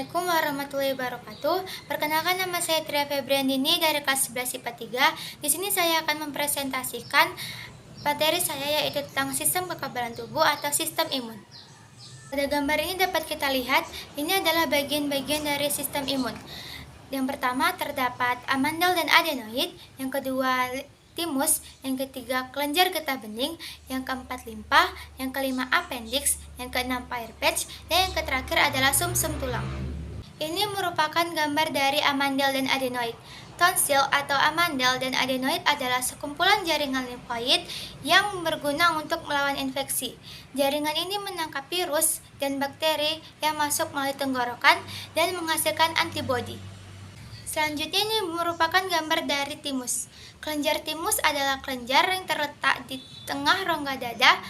Assalamualaikum warahmatullahi wabarakatuh. Perkenalkan, nama saya Tria Febriandini dari kelas 11 IPA 3. Di sini saya akan mempresentasikan materi saya, yaitu tentang sistem kekebalan tubuh atau sistem imun. Pada gambar ini dapat kita lihat, ini adalah bagian-bagian dari sistem imun. Yang pertama terdapat amandel dan adenoid, yang kedua timus, yang ketiga kelenjar getah bening, yang keempat limpa, yang kelima appendix, yang keenam pire patch, dan yang terakhir adalah sumsum tulang. Ini merupakan gambar dari amandel dan adenoid. Tonsil atau amandel dan adenoid adalah sekumpulan jaringan limfoid yang berguna untuk melawan infeksi. Jaringan ini menangkap virus dan bakteri yang masuk melalui tenggorokan dan menghasilkan antibodi. Selanjutnya ini merupakan gambar dari timus. Kelenjar timus adalah kelenjar yang terletak di tengah rongga dada,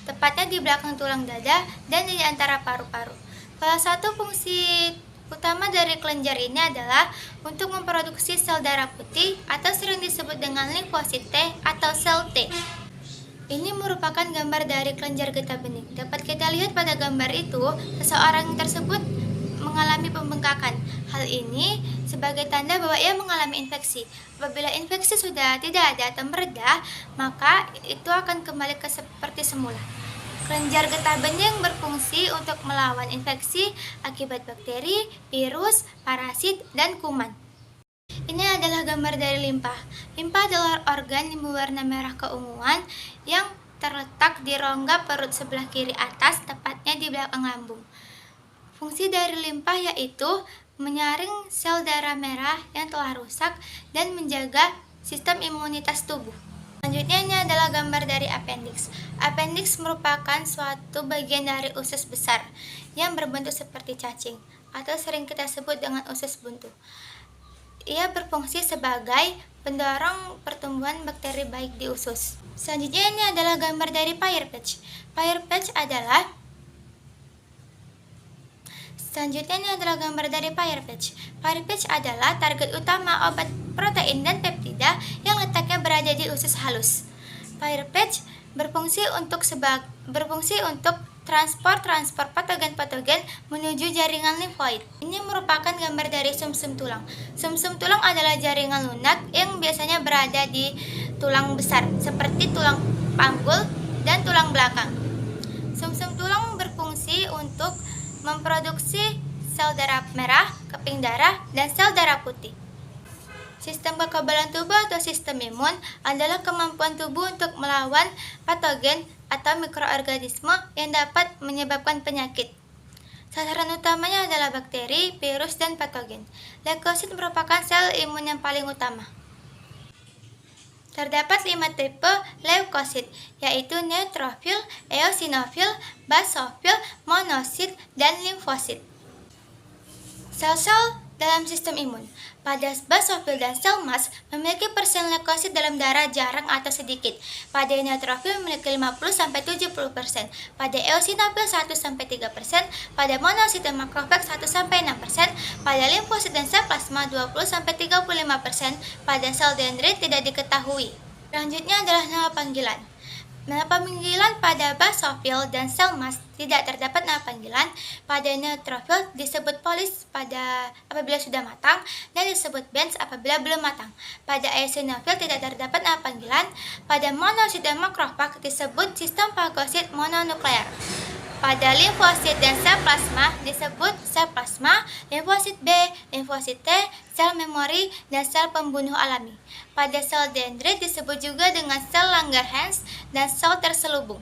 tepatnya di belakang tulang dada dan di antara paru-paru. Salah satu fungsi utama dari kelenjar ini adalah untuk memproduksi sel darah putih atau sering disebut dengan limfosit T atau sel T. Ini merupakan gambar dari kelenjar getah bening. Dapat kita lihat pada gambar itu, seseorang tersebut mengalami pembengkakan. Hal ini sebagai tanda bahwa ia mengalami infeksi. Apabila infeksi sudah tidak ada atau mereda, maka itu akan kembali ke seperti semula. Kelenjar getah bening berfungsi untuk melawan infeksi akibat bakteri, virus, parasit, dan kuman. Ini adalah gambar dari limpa. Limpa adalah organ yang berwarna merah keunguan yang terletak di rongga perut sebelah kiri atas, tepatnya di belakang lambung. Fungsi dari limpa yaitu menyaring sel darah merah yang telah rusak dan menjaga sistem imunitas tubuh. Selanjutnya ini adalah gambar dari appendix. Appendix merupakan suatu bagian dari usus besar yang berbentuk seperti cacing atau sering kita sebut dengan usus buntu. Ia berfungsi sebagai pendorong pertumbuhan bakteri baik di usus. Selanjutnya ini adalah gambar dari pire patch. Pire patch adalah gambar dari pire patch. Pire patch adalah target utama obat protein dan peptida yang letaknya berada di usus halus. Pire patch berfungsi untuk transport patogen menuju jaringan limfoid. Ini merupakan gambar dari sumsum tulang. Sumsum tulang adalah jaringan lunak yang biasanya berada di tulang besar, seperti tulang panggul dan tulang belakang. Sumsum tulang berfungsi untuk memproduksi sel darah merah, keping darah, dan sel darah putih. Sistem kekebalan tubuh atau sistem imun adalah kemampuan tubuh untuk melawan patogen atau mikroorganisme yang dapat menyebabkan penyakit. Sasaran utamanya adalah bakteri, virus, dan patogen. Leukosit merupakan sel imun yang paling utama. Terdapat 5 tipe leukosit, yaitu neutrofil, eosinofil, basofil, monosit, dan limfosit. Sel-sel dalam sistem imun. Pada basofil dan sel mas memiliki persen leukosit dalam darah jarang atau sedikit. Pada neutrofil memiliki 50-70%, pada eosinofil 1-3%, pada monosit dan makrofag 1-6%, pada limfosit dan sel plasma 20-35%, pada sel dendrit tidak diketahui. Selanjutnya adalah nama panggilan. Nama panggilan pada basofil dan sel mas tidak terdapat nama panggilan. Pada neutrofil disebut polis apabila sudah matang dan disebut benz apabila belum matang. Pada eosinofil tidak terdapat nama panggilan. Pada monosit dan makrofag disebut sistem fagosit mononuklear. Pada limfosit dan sel plasma disebut sel plasma, limfosit B, limfosit T, sel memori, dan sel pembunuh alami. Pada sel dendrit disebut juga dengan sel Langerhans dan sel terselubung.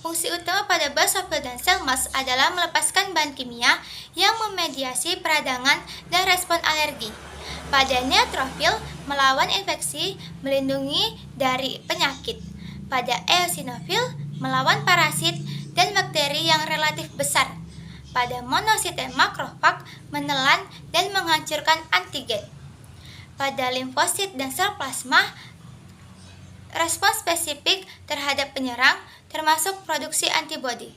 Fungsi utama pada basofil dan sel mas adalah melepaskan bahan kimia yang memediasi peradangan dan respon alergi. Pada neutrofil, melawan infeksi, melindungi dari penyakit. Pada eosinofil, melawan parasit dan bakteri yang relatif besar. Pada monosit dan makrofag, menelan dan menghancurkan antigen. Pada limfosit dan sel plasma, respon spesifik terhadap penyerang, termasuk produksi antibodi.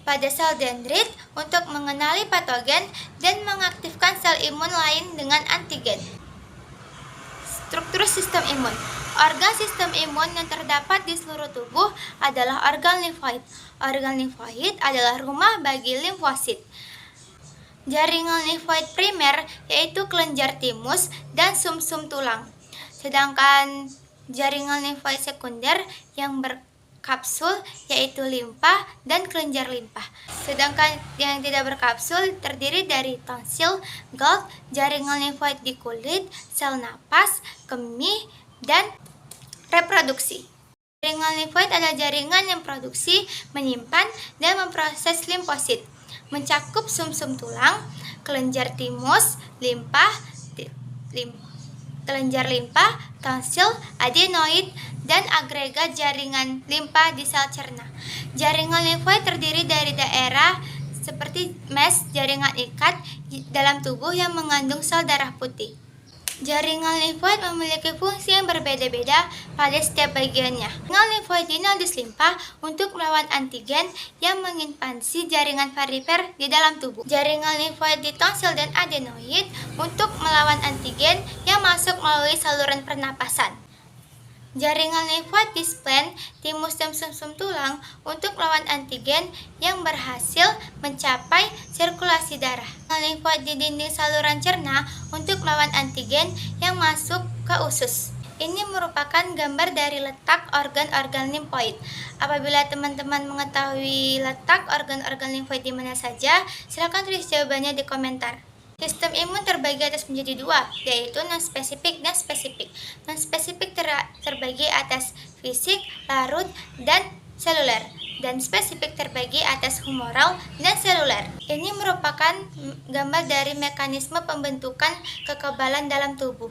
Pada sel dendrit, untuk mengenali patogen dan mengaktifkan sel imun lain dengan antigen. Struktur sistem imun. Organ sistem imun yang terdapat di seluruh tubuh adalah organ limfoid. Organ limfoid adalah rumah bagi limfosit. Jaringan limfoid primer yaitu kelenjar timus dan sumsum tulang. Sedangkan jaringan limfoid sekunder yang berkapsul yaitu limpa dan kelenjar limpa. Sedangkan yang tidak berkapsul terdiri dari tonsil, gall, jaringan limfoid di kulit, sel napas, kemih, dan reproduksi. Jaringan limfoid adalah jaringan yang produksi, menyimpan, dan memproses limfosit. Mencakup sumsum tulang, kelenjar timus, kelenjar limpa, tonsil, adenoid, dan agregat jaringan limpa di sel cerna. Jaringan limfoid terdiri dari daerah seperti mes, jaringan ikat dalam tubuh yang mengandung sel darah putih. Jaringan limfoid memiliki fungsi yang berbeda-beda pada setiap bagiannya. Jaringan limfoid di nodus limpa untuk melawan antigen yang menginvasi jaringan perifer di dalam tubuh. Jaringan limfoid di tonsil dan adenoid untuk melawan antigen yang masuk melalui saluran pernapasan. Jaringan limfoid di spleen, timus dan sumsum tulang untuk melawan antigen yang berhasil mencapai sirkulasi darah. Jaringan limfoid di dinding saluran cerna untuk melawan antigen yang masuk ke usus. Ini merupakan gambar dari letak organ-organ limfoid. Apabila teman-teman mengetahui letak organ-organ limfoid di mana saja, silakan tulis jawabannya di komentar. Sistem imun terbagi atas menjadi dua, yaitu non-spesifik dan spesifik. Non-spesifik terbagi atas fisik, larut, dan seluler, dan spesifik terbagi atas humoral dan seluler. Ini merupakan gambar dari mekanisme pembentukan kekebalan dalam tubuh.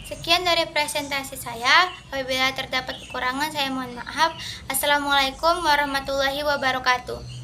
Sekian dari presentasi saya. Apabila terdapat kekurangan, saya mohon maaf. Assalamualaikum warahmatullahi wabarakatuh.